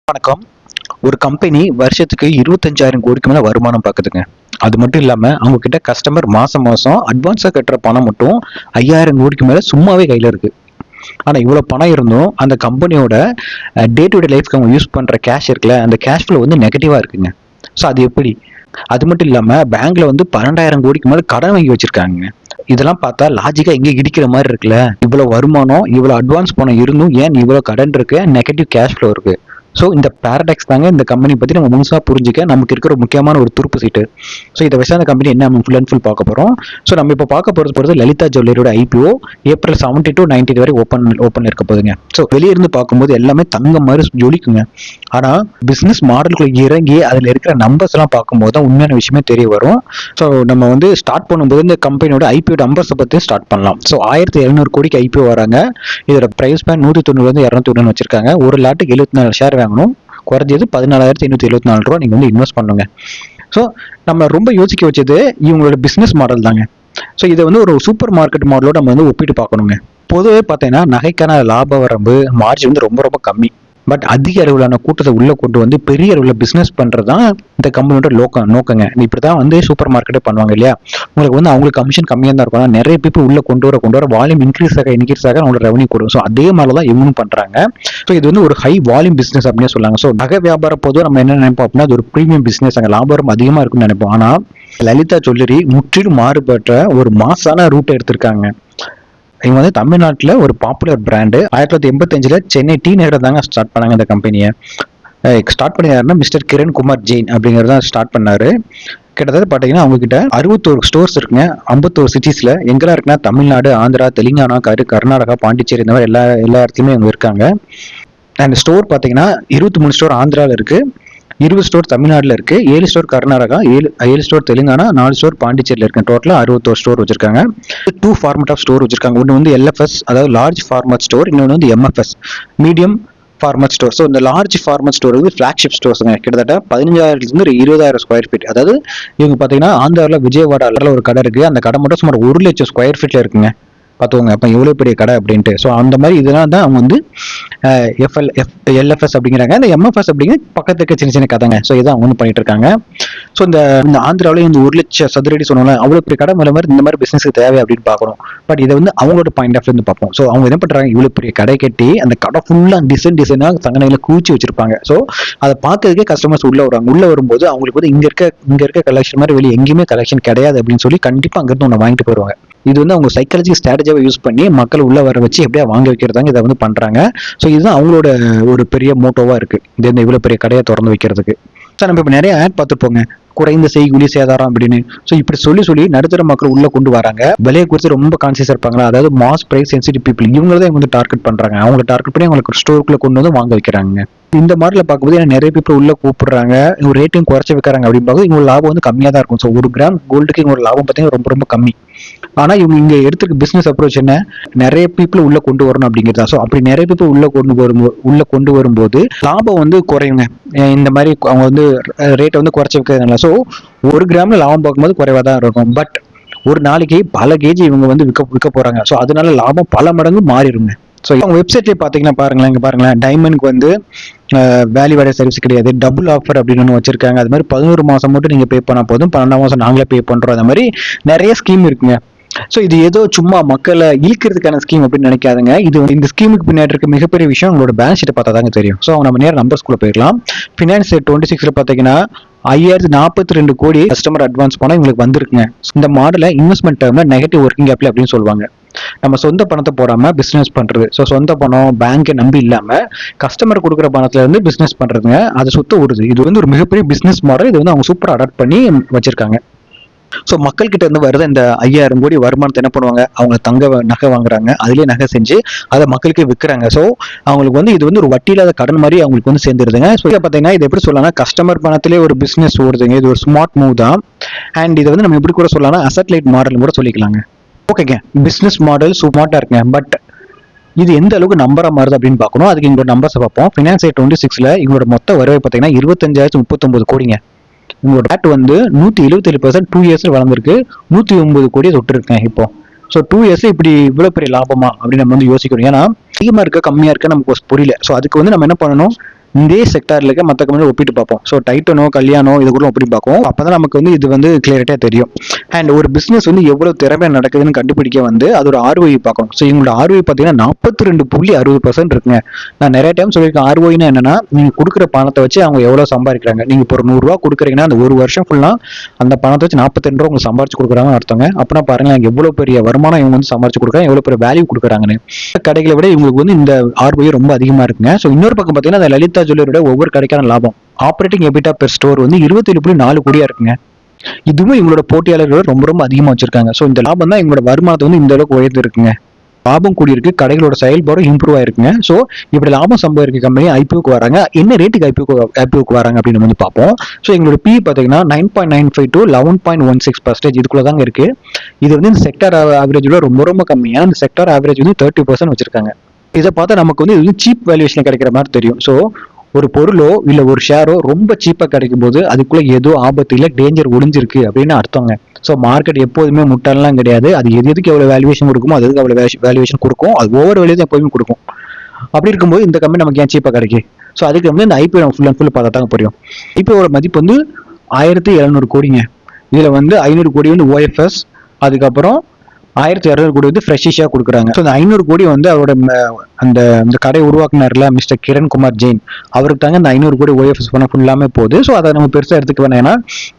வணக்கம். ஒரு கம்பெனி வருஷத்துக்கு 25,000 கோடிக்கு மேல வருமானம் பார்க்குதுங்க. அது மட்டும் இல்லாம அவங்க கிட்ட கஸ்டமர் மாசம் மாசம் அட்வான்ஸா கட்டுற பணம் மட்டும் 5,000 கோடிக்கு மேல சும்மாவே கையில இருக்கு. ஆனா இவ்வளவு பணம் இருந்தும் அந்த கம்பெனியோட டே டு டே லைஃப்க்கு அவங்க யூஸ் பண்ற கேஷ் இருக்குல்ல, அந்த கேஷ் ஃப்ளோ வந்து நெகட்டிவா இருக்குங்க. ஸோ அது எப்படி? அது மட்டும் இல்லாம பேங்க்ல வந்து 12,000 கோடிக்கு மேல கடன் வாங்கி வச்சிருக்காங்க. இதெல்லாம் பார்த்தா லாஜிக்கா எங்க இடிக்கிற மாதிரி இருக்குல்ல. இவ்வளவு வருமானம், இவ்வளவு அட்வான்ஸ் பணம் இருந்தும் ஏன் இவ்வளவு கடன் இருக்கு, நெகட்டிவ் கேஷ் ஃப்ளோ இருக்கு. ஸோ இந்த பேரடாக்ஸ் தாங்க இந்த கம்பெனி பத்தி நம்ம முழுசா புரிஞ்சுக்க நமக்கு இருக்கிற ஒரு முக்கியமான ஒரு துருப்பு சீட்டு. ஸோ இதை வச்சு அந்த கம்பெனி என்ன நம்ம ஃபுல் அண்ட் ஃபுல் பார்க்க போறோம். ஸோ நம்ம இப்போ பார்க்க போறது லலிதா ஜுவல்லரியோட ஐபிஓ ஏப்ரல் 17 to 19 வரை ஓப்பன் இருக்க போகுதுங்க. ஸோ வெளியே இருந்து பார்க்கும்போது எல்லாமே தங்க மாதிரி ஜொலிக்குங்க. ஆனா பிசினஸ் மாடலுக்குள்ள இறங்கி அதுல இருக்கிற நம்பர்ஸ் எல்லாம் பார்க்கும்போது தான் உண்மையான விஷயமே தெரிய வரும். ஸோ நம்ம வந்து ஸ்டார்ட் பண்ணும்போது இந்த கம்பெனியோட ஐபிஓ நம்பர்ஸ் பத்தி ஸ்டார்ட் பண்ணலாம். ஸோ 1,700 கோடிக்கு ஐபிஓ வராங்க. இதோட பிரைஸ் பேன் 190 201 வச்சிருக்காங்க. ஒரு லாட்டுக்கு 74 ஷேர் வாங்கணும். குறைஞ்சது 14,874 ரூபா நீங்க வந்து இன்வெஸ்ட் பண்ணுங்க. ஸோ நம்ம ரொம்ப யோசிக்க வச்சது இவங்களோட பிசினஸ் மாடல் தாங்க. ஸோ இதை வந்து ஒரு சூப்பர் மார்க்கெட் மாடலோட நம்ம வந்து ஒப்பிட்டு பார்க்கணுங்க. பொதுவே பார்த்தீங்கன்னா நகைக்கான லாப வரம்பு மார்ஜின் வந்து ரொம்ப ரொம்ப கம்மி. பட் அதிக அளவிலான கூட்டத்தை உள்ள கொண்டு வந்து பெரிய அளவில் பிசினஸ் பண்றதுதான் இந்த கம்பெனியோட நோக்கங்க. இப்படிதான் வந்து சூப்பர் மார்க்கெட்டே பண்ணுவாங்க இல்லையா. உங்களுக்கு வந்து அவங்களுக்கு கமிஷன் கம்மியாக தான் இருக்கும். நிறைய பீப்புள் உள்ள கொண்டு வர வால்யூம் இன்க்ரீஸ் ஆக அவங்களோட ரெவன்யூ கொடுக்கும். ஸோ அதே மாதிரி தான் இவங்களும் பண்றாங்க. ஸோ இது வந்து ஒரு ஹை வால்யூம் பிசினஸ் அப்படின்னு சொல்லாங்க. ஸோ நகை வியாபாரம் பொதுவாக நம்ம என்ன நினைப்போம் அப்படின்னா அது ஒரு ப்ரீமியம் பிசினஸ், அங்கே லாபம் அதிகமா இருக்குன்னு நினைப்போம். ஆனா லலிதா ஜுவல்லரி முற்றிலும் மாறுபட்ட ஒரு மாசான ரூட்டை எடுத்திருக்காங்க. இவங்க வந்து தமிழ்நாட்டில் ஒரு பாப்புலர் பிராண்டு. 1985 சென்னை டி நகரில் தாங்க ஸ்டார்ட் பண்ணாங்க இந்த கம்பெனியை. ஸ்டார்ட் பண்ணியாருன்னா மிஸ்டர் கிரண் குமார் ஜெயின் அப்படிங்கிறது தான் ஸ்டார்ட் பண்ணாரு. கிட்டத்தட்ட பார்த்தீங்கன்னா அவங்க கிட்ட 61 ஸ்டோர்ஸ் இருக்குங்க. 51 சிட்டிஸ்ல எங்கெல்லாம் இருக்குன்னா தமிழ்நாடு, ஆந்திரா, தெலுங்கானா, கர்நாடகா, பாண்டிச்சேரி இந்த மாதிரி எல்லா இடத்துலையுமே இவங்க இருக்காங்க. அண்ட் ஸ்டோர் பார்த்தீங்கன்னா 23 ஸ்டோர் ஆந்திராவில் இருக்கு, 20 ஸ்டோர் தமிழ்நாடுல இருக்கு, 7 store Karnataka, 7 store Telangana, 4 store பாண்டிச்சேரியில் இருக்கு. டோட்டலா 61 ஸ்டோர் வச்சிருக்காங்க. 2 ஃபார்மேட் ஆஃப் ஸ்டோர் வச்சிருக்காங்க. ஒன்று வந்து எல்எஃப்எஸ், அதாவது லார்ஜ் ஃபார்மேட் ஸ்டோர். இன்னொன்று வந்து MFS, medium format store. So இந்த லார்ஜ் ஃபார்மேட் ஸ்டோர் வந்து ஃபிளாக்ஷிப் ஸ்டோர்ஸுங்க. கிட்டத்தட்ட 15,000 20,000 ஸ்கொயர் ஃபீட். அதாவது இவங்க பார்த்தீங்கன்னா ஆந்திராவில் விஜயவாடாவில் ஒரு கடை இருக்கு. அந்த கடை மட்டும் சுமார் 1,00,000 ஸ்கொயர் ஃபீட்ல இருக்குங்க. பார்த்துக்கோங்க அப்போ எவ்வளோ பெரிய கடை அப்படின்ட்டு. ஸோ அந்த மாதிரி இதெல்லாம் தான் அவங்க வந்து எல்எஃப்எஸ் அப்படிங்கிறாங்க. இந்த எம்எஃப்எஸ் அப்படிங்கிற பக்கத்துக்கு சின்ன சின்ன கதைங்க. ஸோ இதான் அவங்க பண்ணிட்டு இருக்காங்க. ஸோ இந்த ஆந்திராவிலேயே இந்த 1,00,000 சதுரடி சொன்னால அவ்வளோ பெரிய கடை மேலே மாதிரி இந்த மாதிரி பிசினஸ்க்கு தேவை அப்படின்னு பார்க்கணும். பட் இதை வந்து அவங்களோட பாயிண்ட் ஆஃப் இருந்து பார்ப்போம். ஸோ அவங்க என்ன பண்றாங்க, இவ்வளோ பெரிய கடை கட்டி அந்த கடை ஃபுல்லாக டிசைனாக சங்கனையில கூச்சி வச்சிருப்பாங்க. ஸோ அதை பார்க்கறதுக்கே கஸ்டமர்ஸ் உள்ள வருவாங்க. உள்ள வரும்போது அவங்களுக்கு வந்து இங்க இருக்க கலெக்ஷன் மாதிரி வெளியே எங்கேயுமே கலெக்ஷன் கிடையாது அப்படின்னு சொல்லி கண்டிப்பா அங்கிருந்து ஒன்று வாங்கிட்டு போயிருவாங்க. இது வந்து அவங்க சைக்காலஜி ஸ்ட்ராட்டஜியை யூஸ் பண்ணி மக்கள் உள்ள வர வச்சு எப்படியா வாங்க வைக்கிறதாங்க இதை வந்து பண்றாங்க. ஸோ இதுதான் அவங்களோட ஒரு பெரிய மோட்டோவா இருக்கு இந்த இவ்வளவு பெரிய கடையை திறந்து வைக்கிறதுக்கு. சார் நம்ம இப்போ நிறைய ஆட் பார்த்துருப்போங்க, குறைந்த செய்கூலி சேதாரம் அப்படின்னு. ஸோ இப்படி சொல்லி நடுத்தர மக்கள் உள்ள கொண்டு வராங்க. விலையை குறித்து ரொம்ப கான்சியஸா இருப்பாங்களா, அதாவது மாஸ் பிரைஸ் சென்சிட்டிவ் பீப்புள் இவங்க தான் வந்து டார்கெட் பண்றாங்க. அவங்களை டார்கெட் பண்ணி அவங்களுக்கு ஸ்டோருக்குள்ள கொண்டு வந்து வாங்க வைக்கிறாங்க. இந்த மாடல பார்க்கும்போது நிறைய பீப்புள் உள்ள கூப்பிடுறாங்க, ஒரு ரேட்டையும் குறைச்சி வைக்கிறாங்க அப்படின்னு பார்க்கும்போது இவங்க லாபம் வந்து கம்மியா தான் இருக்கும். ஸோ 1 கிராம் கோல்டுக்கு இவங்க லாபம் பார்த்தீங்கன்னா ரொம்ப ரொம்ப கம்மி. ஆனா இவங்க இங்க எடுத்துக்க பிசினஸ் அப்ரோச் என்ன, நிறைய பீப்புள் உள்ள கொண்டு வரணும் அப்படிங்கிறதா. ஸோ அப்படி நிறைய பீப்புள் உள்ள கொண்டு வரும்போது லாபம் வந்து குறையுங்க. இந்த மாதிரி அவங்க வந்து ரேட்டை வந்து குறைச்சி வைக்கிறதுனால ஸோ 1 கிராம்ல லாபம் பார்க்கும்போது குறைவா தான் இருக்கும். பட் ஒரு நாளைக்கு பல கேஜி இவங்க வந்து விற்க போறாங்க. ஸோ அதனால லாபம் பல மடங்கு மாறிடுங்க. ஸோ அவங்க வெப்சைட்லேயே பார்த்தீங்கன்னா பாருங்களேன், இங்கே பாருங்களேன், டைமண்ட்க்கு வந்து வேல்யூ ஆடட் சர்வீஸ் கிடையாது, டபுள் ஆஃபர் அப்படின்னு ஒன்று வச்சிருக்காங்க. அது மாதிரி 11 மாதம் மட்டும் நீங்கள் பே பண்ண போதும், 12ஆம் மாதம் நாங்களே பே பண்ணுறோம். அந்த மாதிரி நிறைய ஸ்கீம் இருக்குங்க. ஸோ இது ஏதோ சும்மா மக்களை இழுக்கிறதுக்கான ஸ்கீம் அப்படின்னு நினைக்காதுங்க. இது இந்த ஸ்கீமுக்கு பின்னாடி இருக்க மிகப்பெரிய விஷயம் உங்களோட பேலன்ஸ் ஷீட்டை பார்த்தா தாங்க தெரியும். ஸோ நம்ம நேரம் நம்பர்ஸ்குள்ள போயிடலாம். ஃபினான்ஸ் 26 பார்த்தீங்கன்னா 5,042 கோடி கஸ்டமர் அட்வான்ஸ் பணம் இவங்களுக்கு வந்திருக்குங்க. இந்த மாடலை இன்வெஸ்ட்மெண்ட் டேர்ம்ல நெகட்டிவ் ஒர்க்கிங் கேபிட்டல் அப்படின்னு சொல்லுவாங்க. நம்ம சொந்த பணத்தை போடாம பிசினஸ் பண்றது. ஸோ சொந்த பணம் பேங்கை நம்பி இல்லாம கஸ்டமர் கொடுக்குற பணத்துல இருந்து பிசினஸ் பண்றதுங்க. அது சுத்த வருது. இது வந்து ஒரு மிகப்பெரிய பிசினஸ் மாடல். இது வந்து அவங்க சூப்பரா அடாப்ட் பண்ணி வச்சிருக்காங்க. ஸோ மக்கள் கிட்ட இருந்து வருது இந்த 5,000 கோடி வருமானத்தை என்ன பண்ணுவாங்க, அவங்க நகை வாங்குறாங்க, அதுலேயே நகை செஞ்சு அதை மக்களுக்கு விற்கிறாங்க. ஸோ அவங்களுக்கு வந்து இது வந்து ஒரு வட்டி இல்லாத கடன் மாதிரி அவங்களுக்கு வந்து சேர்ந்துருதுங்க. ஸோ இதை பார்த்தீங்கன்னா இது எப்படி சொல்லலாம், கஸ்டமர் பணத்திலே ஒரு பிசினஸ் ஓடுதுங்க. இது ஒரு ஸ்மார்ட் மூவ் தான். அண்ட் இதை வந்து நம்ம எப்படி கூட சொல்லலாம், அசட் லைட் மாடல் கூட சொல்லிக்கலாங்க. ஓகேங்க, பிசினஸ் மாடல் ஸ்மார்ட்டா இருக்குங்க. பட் இது எந்த அளவுக்கு நம்பரா மாறுது அப்படின்னு பார்க்கணும். அதுக்கு எங்களோட நம்பர்ஸை பார்ப்போம். ஃபினான்ஸ் 26 இவங்களோட மொத்த வரவை பார்த்தீங்கன்னா 25,039 கோடிங்க. உங்களோட ரேட் வந்து 177% 2 இயர்ஸ்ல வளர்ந்துருக்கு. 109 கோடியை தொட்டு இருக்கேன் இப்போ. ஸோ 2 இயர்ஸ் இப்படி இவ்வளோ பெரிய லாபமா அப்படின்னு நம்ம வந்து யோசிக்கணும். ஏன்னா அதிகமாக இருக்க கம்மியாக இருக்க நமக்கு புரியல. ஸோ அதுக்கு வந்து நம்ம என்ன பண்ணணும், இதே செக்டார்ல இருக்க மற்ற கம்பெனி ஒப்பிட்டு பார்ப்போம். ஸோ டைட்டனோ கல்யாணோ இது கூட ஒப்பிட்டு பார்ப்போம். அப்பதான் நமக்கு வந்து இது வந்து கிளியரிட்டியா தெரியும். அண்ட் ஒரு பிசினஸ் வந்து எவ்வளவு திறமை நடக்குதுன்னு கண்டுபிடிக்க வந்து அதோட ROI பார்க்கணும். ஸோ இவங்களோட ROI பார்த்தீங்கன்னா 42.60% இருக்குங்க. நான் நிறைய டைம் சொல்லியிருக்கேன், ROIனா என்னன்னா நீங்க கொடுக்குற பணத்தை வச்சு அவங்க எவ்வளவு சம்பாதிக்கிறாங்க. நீங்க இப்போ ஒரு 100 ரூபா கொடுக்குறீங்கன்னா அந்த ஒரு வருஷம் ஃபுல்லா அந்த பணத்தை வச்சு 42 ரூபா உங்களுக்கு சம்பாரிச்சு கொடுக்குறாங்கன்னு அர்த்தங்க. அப்படின்னா பாருங்க எவ்வளவு பெரிய வருமானம் இவங்க வந்து சம்பாரிச்சு கொடுக்குறாங்க, எவ்வளவு பெரிய வேல்யூ கொடுக்குறாங்கன்னு. கடைகளை விட இவங்களுக்கு வந்து இந்த ROI ரொம்ப அதிகமா இருக்குங்க. ஸோ இன்னொரு பக்கம் பார்த்தீங்கன்னா அந்த லலிதா ஜுவல்லரியோட ஒவ்வொரு கடைக்கான லாபம் ஆப்ரேட்டிங் எபிட்டா பெர் ஸ்டோர் வந்து 27.4 கோடியா இருக்குங்க. இதுவும் இவங்களோட போட்டியாளர்களோட ரொம்ப ரொம்ப அதிகமா வச்சிருக்காங்க. ஸோ இந்த லாபம் தான் இவங்களோட வருமானத்தை வந்து இந்த அளவுக்கு உயர்ந்து இருக்குங்க. லாபம் கூடியிருக்கு, கடைகளோட செயல்பாடும் இம்ப்ரூவ் ஆயிருக்குங்க. ஸோ இப்படி லாபம் சம்பாதிக்க கம்பெனி ஐபிஓக்கு வராங்க. என்ன ரேட்டுக்கு ஐபிஓக்கு வராங்க அப்படின்னு வந்து பார்ப்போம். ஸோ எங்களோட பி பார்த்தீங்கன்னா 9.95 to 11.16% இதுக்குள்ள தாங்க இருக்கு. இது வந்து இந்த செக்டார் ஆவரேஜோட ரொம்ப ரொம்ப கம்மியா, இந்த செக்டார் ஆவரேஜ் வந்து 30% வச்சிருக்காங்க. இதை பார்த்தா நமக்கு வந்து இது சீப் வேல்யூஷன் கிடைக்கிற மாதிரி தெரியும். ஸோ ஒரு பொருளோ இல்ல ஒரு ஷேரோ ரொம்ப சீப்பா கிடைக்கும் போது அதுக்குள்ள ஏதோ ஆபத்து இல்ல டேஞ்சர் ஒளிஞ்சிருக்கு அப்படின்னு அர்த்தங்க. ஸோ மார்க்கெட் எப்போதுமே முட்டாளெல்லாம் கிடையாது. அது எதுக்கு எவ்வளவு வேல்யூவேஷன் கொடுக்குமோ அதுக்கு அவ்வளவு வேல்யூவேஷன் கொடுக்கும். அது ஓவர் வேல்யூ தான் எப்போதுமே கொடுக்கும். அப்படி இருக்கும்போது இந்த கம்பெனி நமக்கு ஏன் சீப்பா கிடைக்கும்? ஸோ அதுக்கு வந்து இந்த ஐபிஓ நம்ம ஃபுல் அண்ட் ஃபுல் பார்த்தா தாங்க புரியும். ஐபிஓட மதிப்பு வந்து 1700 கோடிங்க. இதுல வந்து 500 கோடி வந்து OFS, அதுக்கப்புறம் 1200 கோடி வந்து ஃப்ரெஷ்ஷா கொடுக்குறாங்க. ஸோ அந்த 500 கோடி வந்து அவரோட அந்த கடை உருவாக்குனார்ல மிஸ்டர் கிரண் குமார் ஜெயின், அவருக்கு தாங்க இந்த 500 கோடி OFS பண்ண ஃபுல்லாமே போகுது. ஸோ அதை நம்ம பெருசா எடுத்துக்க வேணாம். ஏன்னா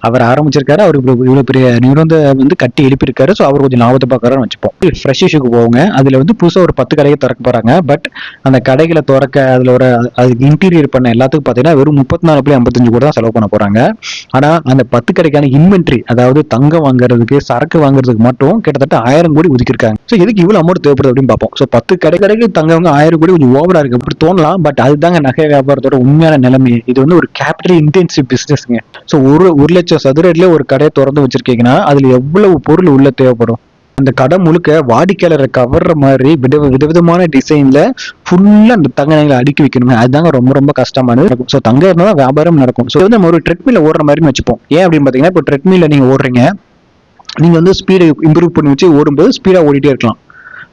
அவர் ஆரம்பிச்சிருக்காரு, அவருக்கு இவ்வளவு பெரிய நிறுவனத்தை வந்து கட்டி எழுப்பியிருக்காரு. ஸோ அவர் கொஞ்சம் லாபத்தை பார்க்கறான்னு வச்சுப்போம். ஃப்ரெஷ் இஷ்யூக்கு போவாங்க. அதுல வந்து புதுசாக ஒரு 10 கடையை திறக்க போறாங்க. பட் அந்த கடைகளை திறக்க அதுல ஒரு அதுக்கு இன்டீரியர் பண்ண எல்லாத்துக்கும் பார்த்தீங்கன்னா வெறும் 34.55 கோடி தான் செலவு பண்ண போறாங்க. ஆனா அந்த 10 கடைக்கான இன்வென்ட்ரி, அதாவது தங்கம் வாங்குறதுக்கு சரக்கு வாங்குறதுக்கு மட்டும் கிட்டத்தட்ட 1000 கோடி ஒதுக்கிருக்காங்க. ஸோ எதுக்கு இவ்வளவு அமௌண்ட் தேவைப்படுது அப்படின்னு பார்ப்போம். ஸோ 10 கடைக்கு தங்கவங்க 1000 கோடி கொஞ்சம் ஓவரா இருக்கு அப்படி தோணலாம். பட் அதுதாங்க நகை வியாபாரத்தோட உண்மையான நிலைமை. இது வந்து ஒரு கேபிட்டல் இன்டென்சிவ் பிசினஸ்ங்க. ஸோ ஒரு லட்சம் சதுர அடியில ஒரு கடையை திறந்து வச்சிருக்கீங்கன்னா அதுல எவ்வளவு பொருள் உள்ள தேவைப்படும். அந்த கடை முழுக்க வாடிக்கையாளரை கவர்ற மாதிரி விதவிதமான டிசைன்ல ஃபுல்லா அந்த தங்க நகைகளை அடுக்கி வைக்கணுங்க. அதுதாங்க ரொம்ப ரொம்ப கஷ்டமானது. ஸோ தங்கம் இருந்தா வியாபாரம் நடக்கும். ஸோ நம்ம ஒரு ட்ரெட்மில்ல ஓடுற மாதிரி வச்சுப்போம். ஏன் அப்படின்னு பாத்தீங்கன்னா இப்போ ட்ரெட்மில்ல நீங்க ஓடுறீங்க, நீங்க வந்து ஸ்பீடை இம்ப்ரூவ் பண்ணி வச்சு ஓடும்போது ஸ்பீடா ஓடிட்டே இருக்கலாம்.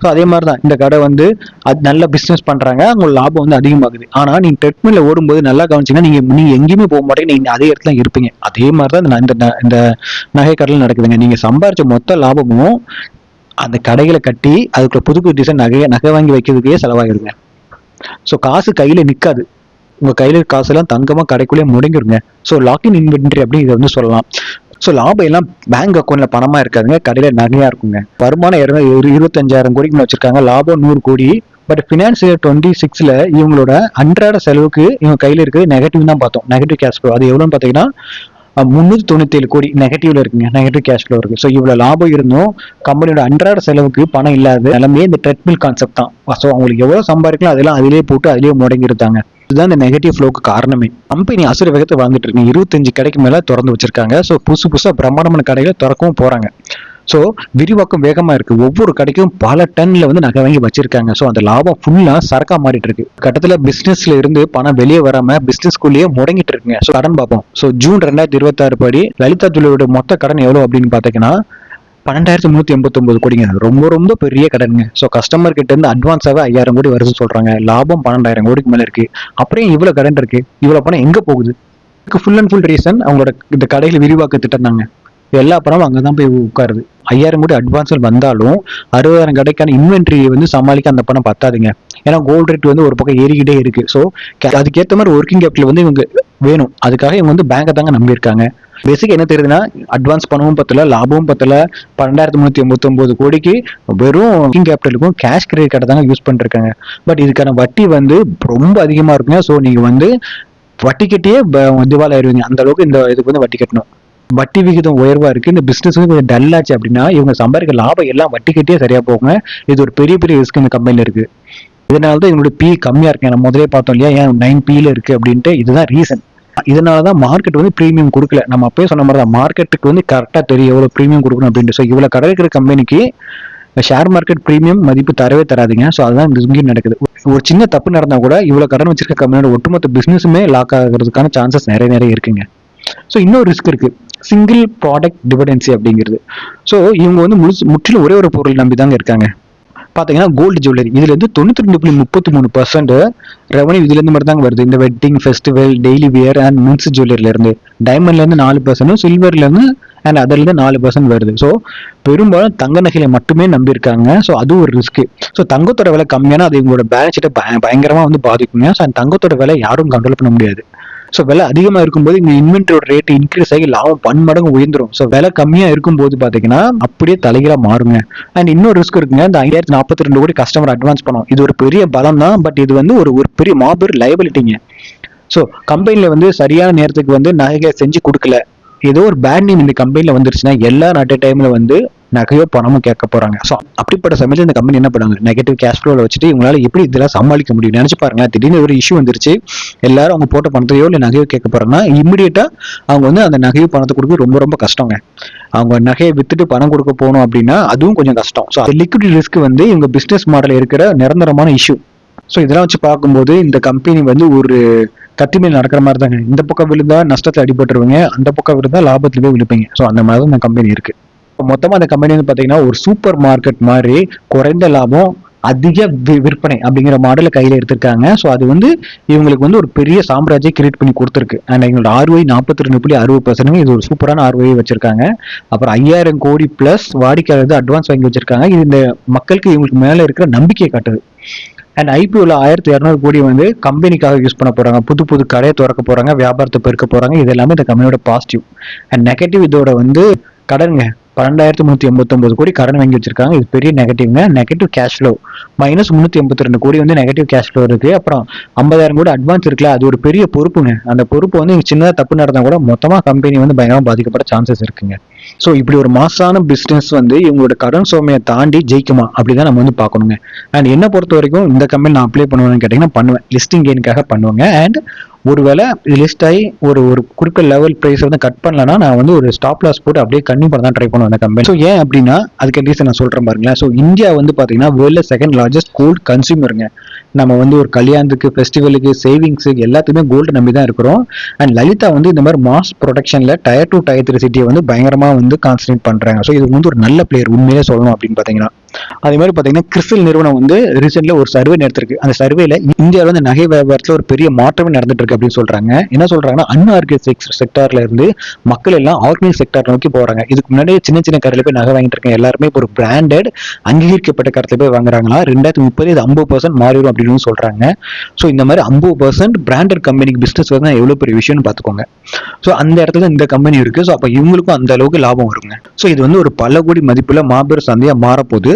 ஸோ அதே மாதிரி தான் இந்த கடை வந்து அது நல்ல பிசினஸ் பண்றாங்க, அவங்களோட லாபம் வந்து அதிகமாகுது. ஆனா நீங்க ட்ரெட்மில்ல ஓடும்போது நல்லா கவனிச்சீங்கன்னா நீங்க எங்கேயுமே போக மாட்டீங்க, நீங்க அதே இடத்துல இருப்பீங்க. அதே மாதிரி தான் இந்த நகை கடையில் நடக்குதுங்க. நீங்க சம்பாரிச்ச மொத்த லாபமும் அந்த கடைகளை கட்டி அதுக்குள்ள புது புது டிசைன் நகை வாங்கி வைக்கிறதுக்கே செலவாகிருங்க. ஸோ காசு கையில நிக்காது. உங்க கையில காசு எல்லாம் தங்கமா கடைக்குள்ளேயே முடங்கிருங்க. ஸோ லாக்இன் இன்வென்ட்ரி அப்படின்னு இதை வந்து சொல்லலாம். ஸோ லாபம் எல்லாம் பேங்க் அக்கௌண்ட்ல பணமா இருக்காதுங்க, கடையில நகையா இருக்குங்க. வருமானம் 25,000 கோடிக்கு வச்சிருக்காங்க, லாபம் 100 கோடி. பட் ஃபினான்சியர் 26ல இவங்களோட அன்றாட செலவுக்கு இவங்க கையில இருக்கிறது நெகட்டிவ் தான் பார்த்தோம். நெகட்டிவ் கேஷ் ஃப்ளோ அது எவ்வளோன்னு பார்த்தீங்கன்னா 397 கோடி நெகட்டிவ்ல இருக்குங்க, நெகட்டிவ் கேஷ் ஃப்ளோ இருக்கு. ஸோ இவ்வளவு லாபம் இருந்தும் கம்பெனியோட அன்றாட செலவுக்கு பணம் இல்லாத நிலைமையே இந்த ட்ரெட்மில் கான்செப்ட் தான். ஸோ அவங்களுக்கு எவ்வளவு சம்பாதிக்கலாம் அதெல்லாம் அதிலேயே போட்டு அதிலேயே முடங்கிருந்தாங்க. இதுதான் இந்த நெகட்டிவ் ஃப்ளோக்கு காரணமே. கம்பெனி அசுர வேகத்தை வாழ்ந்துட்டு இருக்கு. 25 கடைக்கு மேல திறந்து வச்சிருக்காங்க. ஸோ புதுசா பிரம்மாண்டமான கடைகளை திறக்கவும் போறாங்க. ஸோ விரிவாக்கம் வேகமா இருக்கு. ஒவ்வொரு கடைக்கும் பல டன்ல வந்து நகை வாங்கி வச்சிருக்காங்க. ஸோ அந்த லாபம் ஃபுல்லா சரக்கா மாறிட்டு இருக்கு. கட்டத்துல பிசினஸ்ல இருந்து பணம் வெளியே வராம பிசினஸ்குள்ளேயே முடங்கிட்டு இருக்குங்க. ஸோ கடன் பார்ப்போம். ஸோ ஜூன் 2026 படி லலிதா ஜுவல்லரியோட மொத்த கடன் எவ்வளவு அப்படின்னு பாத்தீங்கன்னா 12,389 கோடிங்க. ரொம்ப ரொம்ப பெரிய கடனுங்க. ஸோ கஸ்டமர் கிட்ட இருந்து அட்வான்ஸாவே 5000 கோடி வருது சொல்றாங்க. லாபம் 12,000 கோடிக்கு மேல இருக்கு. அப்புறம் இவ்வளவு கடன் இருக்கு, இவ்வளவு பணம் எங்க போகுது? ஃபுல் அண்ட் ஃபுல் ரீசன் அவங்களோட இந்த கடைகளை விரிவாக்க திட்டம் தாங்க. எல்லா பணமும் அங்கதான் போய் உட்காருது. 5000 கோடி அட்வான்ஸ் வந்தாலும் 60,000 கடைக்கான இன்வென்ட்ரி வந்து சமாளிக்க அந்த பணம் பத்தாதுங்க. ஏன்னா கோல்டு ரேட் வந்து ஒரு பக்கம் ஏறிக்கிட்டே இருக்கு. ஸோ அதுக்கேற்ற மாதிரி ஒர்க்கிங் கேபிட்டல் வந்து இவங்க வேணும். அதுக்காக இவங்க வந்து பேங்கை தாங்க நம்பி இருக்காங்க. பேசிக் என்ன தெரியுதுன்னா அட்வான்ஸ் பணமும் பத்தல, லாபமும் பத்தல. 12,389 கோடிக்கு வெறும் ஒர்க்கிங் கேபிட்டலுக்கும் கேஷ் கிரெடிட் கார்டை தாங்க யூஸ் பண்ணிருக்காங்க. பட் இதுக்கான வட்டி வந்து ரொம்ப அதிகமா இருக்குங்க. ஸோ நீங்க வந்து வட்டி கட்டியே திவால் ஆயிடுவீங்க. அந்த அளவுக்கு இந்த இதுக்கு வந்து வட்டி கட்டணும். வட்டி விகிதம் உயர்வா இருக்கு. இந்த பிசினஸ் கொஞ்சம் டல் ஆச்சு அப்படின்னா இவங்க சம்பாதிக்க லாபம் எல்லாம் வட்டி கட்டியே சரியா போகுங்க. இது ஒரு பெரிய பெரிய ரிஸ்க் இந்த கம்பெனில இருக்கு. இதனாலதான் இவங்களோட பி கம்மியா இருக்கு. நம்ம முதலே பார்த்தோம் இல்லையா, ஏன் 9P இருக்கு அப்படின்ட்டு. இதுதான் ரீசன். இதனாலதான் மார்க்கெட் வந்து பிரீமியம் கொடுக்கல. நம்ம அப்பயே சொன்ன மாதிரி தான் மார்க்கெட்டுக்கு வந்து கரெக்டா தெரியும் எவ்வளவு பிரீமியம் கொடுக்கணும் அப்படின்ட்டு. ஸோ இவ்வளவு கடை இருக்கிற கம்பெனிக்கு ஷேர் மார்க்கெட் பிரீமியம் மதிப்பு தரவே தராதுங்க. ஸோ அதுதான் இங்கேயும் நடக்குது. ஒரு சின்ன தப்பு நடந்தா கூட இவ்வளவு கடன் வச்சிருக்க கம்பெனியோட ஒட்டுமொத்த பிசினஸுமே லாக் ஆகிறதுக்கான சான்சஸ் நிறைய இருக்குங்க. ஸோ இன்னொரு ரிஸ்க் இருக்கு, சிங்கிள் ப்ராடக்ட் டிபெண்டன்சி அப்படிங்கிறது. ஸோ இவங்க வந்து முற்றிலும் ஒரே ஒரு பொருள் நம்பி தாங்க இருக்காங்க. பாத்தீங்கன்னா கோல்டு ஜுவல்லரி இதுல இருந்து 92.33% ரெவன்யூ இதுல இருந்து மட்டும் தாங்க வருது. இந்த wedding, festival, daily wear and men's ஜுவல்லரில இருந்து. டைமண்ட்ல இருந்து 4%, சில்வர்ல இருந்து அண்ட் அதுல இருந்து 4% வருது. ஸோ பெரும்பாலும் தங்க நகைகளை மட்டுமே நம்பியிருக்காங்க. ஸோ அது ஒரு ரிஸ்க். ஸோ தங்கத்தோட விலை கம்மியான அது இவங்களோட பேலன்ஸ் ஷீட்டை பயங்கரமா வந்து பாதிக்குங்க. ஸோ அந்த தங்கத்தோட விலை யாரும் கண்ட்ரோல் பண்ண முடியாது. ஸோ விலை அதிகமா இருக்கும்போது இங்க இன்வென்ட்ரியோட ரேட் இன்க்ரீஸ் ஆகி லாபம் பன்மடங்கு உயர்ந்துரும். ஸோ விலை கம்மியா இருக்கும்போது பாத்தீங்கன்னா அப்படியே தலைகீழா மாறுங்க. அண்ட் இன்னொரு ரிஸ்க் இருக்குங்க. இந்த 5042 கோடி கஸ்டமர் அட்வான்ஸ் பண்ணும். இது ஒரு பெரிய பலம் தான். பட் இது வந்து ஒரு பெரிய மாபெரும் லைபிலிட்டிங்க. ஸோ கம்பெனில வந்து சரியான நேரத்துக்கு வந்து நகைகளை செஞ்சு கொடுக்கல, ஏதோ ஒரு பேட் நேம் இந்த கம்பெனில வந்துருச்சுன்னா எல்லா நாட்டு டைம்ல வந்து நகையோ பணமும் கேட்க போறாங்க. ஸோ அப்படிப்பட்ட சமயத்தில் இந்த கம்பெனி என்ன பண்ணுவாங்க, நெகட்டிவ் கேஷ் ஃப்ளோல வச்சுட்டு இவங்களால எப்படி இதெல்லாம் சமாளிக்க முடியும் நினைச்சு பாருங்க. திடீர்னு ஒரு இஷ்யூ வந்துருச்சு, எல்லாரும் அவங்க போட்ட பணத்தையோ இல்லை நகையோ கேட்க போறாங்கன்னா இம்மிடியேட்டா அவங்க வந்து அந்த நகையோ பணத்தை கொடுக்க ரொம்ப ரொம்ப கஷ்டங்க. அவங்க நகையை வித்துட்டு பணம் கொடுக்க போகணும் அப்படின்னா அதுவும் கொஞ்சம் கஷ்டம். ஸோ லிக்விடிட்டி ரிஸ்க் வந்து இவங்க பிசினஸ் மாடல் இருக்கிற நிரந்தரமான இஷ்யூ. ஸோ இதெல்லாம் வச்சு பார்க்கும்போது இந்த கம்பெனி வந்து ஒரு கத்தி மேல் நடக்கிற மாதிரி தாங்க. இந்த பக்கம் விழுந்தா நஷ்டத்தில் அடிபட்டுருவீங்க, அந்த பக்கம் விழுந்தா லாபத்துல போய் விழுப்பீங்க. ஸோ அந்த மாதிரி தான் இந்த கம்பெனி இருக்கு. மொத்தமா அந்த கம்பெனி வந்து பாத்தீங்கன்னா ஒரு சூப்பர் மார்க்கெட் மாதிரி குறைந்த லாபம் அதிக விற்பனை அப்படிங்கிற மாடல கையில எடுத்திருக்காங்க. ஸோ அது வந்து இவங்களுக்கு வந்து ஒரு பெரிய சாம்ராஜ்யம் கிரியேட் பண்ணி கொடுத்துருக்கு. அண்ட் எங்களோட ROI 42.60%. இது ஒரு சூப்பரான ROI வச்சிருக்காங்க. அப்புறம் 5000 கோடி பிளஸ் வாடிக்கையாளர் அட்வான்ஸ் வாங்கி வச்சிருக்காங்க. இது இந்த மக்களுக்கு இவங்களுக்கு மேல இருக்கிற நம்பிக்கையை காட்டுது. அண்ட் IPOல 1200 கோடி வந்து கம்பெனிக்காக யூஸ் பண்ண போறாங்க. புது புது கடையை திறக்க போறாங்க, வியாபாரத்தை பெருக்க போறாங்க. இது எல்லாமே இந்த கம்பெனியோட பாசிட்டிவ். அண்ட் நெகட்டிவ் இதோட வந்து கடனுங்க. 12,389 கோடி கடன் வாங்கி வச்சிருக்காங்க. இது பெரிய நெகட்டிவ்ங்க. நெகட்டிவ் கேஷ் ஃப்ளோ -382 கோடி வந்து நெகட்டிவ் கேஷ் ஃப்ளோ இருக்கு. அப்புறம் 50,000 கோடி அட்வான்ஸ் இருக்குல்ல, அது ஒரு பெரிய பொறுப்புங்க. அந்த பொறுப்பு வந்து சின்னதா தப்பு நடந்தா கூட மொத்தமா கம்பெனி வந்து பயங்கரமா பாதிக்கப்பட சான்சஸ் இருக்குங்க. ஸோ இப்படி ஒரு மாசான பிசினஸ் வந்து இவங்களோட கடன் சுமையை தாண்டி ஜெயிக்குமா அப்படிதான் நம்ம வந்து பார்க்கணுங்க. அண்ட் என்ன பொறுத்த வரைக்கும் இந்த கம்பெனி நான் அப்ளை பண்ணுவேன்னு கேட்டீங்கன்னா பண்ணுவேன். லிஸ்டிங் கெயினுக்காக பண்ணுவேங்க. அண்ட் ஒருவேளை லிஸ்ட் ஆகி ஒரு குறிப்பிட்ட லெவல் பிரைஸ் வந்து கட் பண்ணலன்னா நான் வந்து ஒரு ஸ்டாப் லாஸ் போட்டு அப்படியே கன்னியூ பண்ண தான் ட்ரை பண்ணுவேன் அந்த கம்பெனி. ஸோ ஏன் அப்படின்னா அதுக்கு ரீசன் நான் சொல்றேன் பாருங்களேன். ஸோ இந்தியா வந்து பாத்தீங்கன்னா வேர்ல்ட்ல செகண்ட் லார்ஜஸ்ட் கோல்டு கன்சியூமருங்க. நம்ம வந்து ஒரு கல்யாணத்துக்கு, ஃபெஸ்டிவலுக்கு, சேவிங்ஸுக்கு எல்லாத்துக்குமே கோல்டு நம்பி தான் இருக்கிறோம். அண்ட் லலிதா வந்து இந்த மாதிரி மாஸ் ப்ரொடக்ஷன்ல Tier 2 Tier 3 சிட்டியை வந்து பயங்கரமா வந்து கான்சன்ட்ரேட் பண்றாங்க. ஸோ இது வந்து ஒரு நல்ல பிளேயர் உண்மையிலே சொல்லணும் அப்படின்னு பாத்தீங்கன்னா. அதே மாதிரி பாத்தீங்கன்னா கிறிஸ்டல் நிறுவனம் வந்து ரீசென்ட்ல ஒரு சர்வே நடத்திருக்கு. அந்த சர்வேல இந்தியாவில் வந்து நகை வியாபாரத்துல ஒரு பெரிய மாற்றமே நடந்துட்டு இருக்கு அப்படின்னு சொல்றாங்க. என்ன சொல்றாங்கன்னா அன்ஆர்கனைஸ்ட் செக்டார்ல இருந்து மக்கள் எல்லாம் ஆர்கனைஸ் செக்டார் நோக்கி போறாங்க. இதுக்கு முன்னாடி சின்ன சின்ன கடையில போய் நகை வாங்கிட்டு இருக்காங்க எல்லாருமே இப்போ ஒரு பிராண்டட் அங்கீகரிக்கப்பட்ட கடத்துல போய் வாங்குறாங்களா. 2030 இது 50% மாறிடும் அப்படின்னு சொல்றாங்க. ஸோ இந்த மாதிரி 50% பிராண்டட் கம்பெனிக்கு பிசினஸ் வந்து எவ்வளவு பெரிய விஷயம்னு பாத்துக்கோங்க. ஸோ அந்த இடத்துல இந்த கம்பெனி இருக்கு. ஸோ அப்ப இவங்களுக்கும் அந்த அளவுக்கு லாபம் வருங்க. ஸோ இது வந்து ஒரு பல கோடி மதிப்புல மாபெரும் சந்தையா மாறப்போகுது.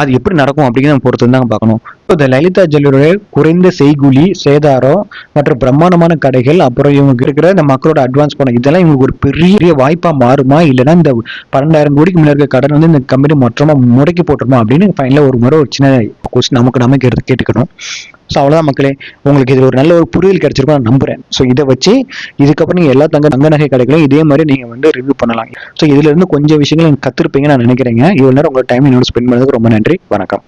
அது எப்படி நடக்கும் அப்படிங்கிறத பொறுத்து தான் பார்க்கணும். இந்த லலிதா ஜுவல்லரியோட குறைந்த செய்கூலி, சேதாரம் மற்றும் பிரம்மாண்டமான கடைகள், அப்புறம் இவங்க இருக்கிற இந்த மக்களோட அட்வான்ஸ் பணம், இதெல்லாம் இவங்களுக்கு ஒரு பெரிய வாய்ப்பா மாறுமா, இல்லைன்னா இந்த 12,000 கோடிக்கு முன்னாடி இருக்க கடன் வந்து இந்த கம்பெனி மொத்தமா முடக்கி போட்டுருமா அப்படின்னு ஃபைனலா ஒரு முறை ஒரு சின்ன கொஸ்டின் நமக்கு எடுத்து கேட்டுக்கணும். ஸோ அவ்வளோதான் மக்களே, உங்களுக்கு இது ஒரு நல்ல ஒரு புரிதல் கிடைச்சிருக்கும் நான் நம்புறேன். ஸோ இதை வச்சு இதுக்கப்புறம் நீங்கள் எல்லா தங்க நகை கடைகளையும் இதே மாதிரி நீங்கள் வந்து ரிவ்யூ பண்ணலாம். ஸோ இதுல இருந்து கொஞ்சம் விஷயங்கள் நீங்கள் கற்றுருப்பீங்கன்னு நான் நினைக்கிறேங்க. இவ்வளோ நேரம் உங்களோட டைம் என்னோட ஸ்பெண்ட் பண்ணதுக்கு ரொம்ப நன்றி. வணக்கம்.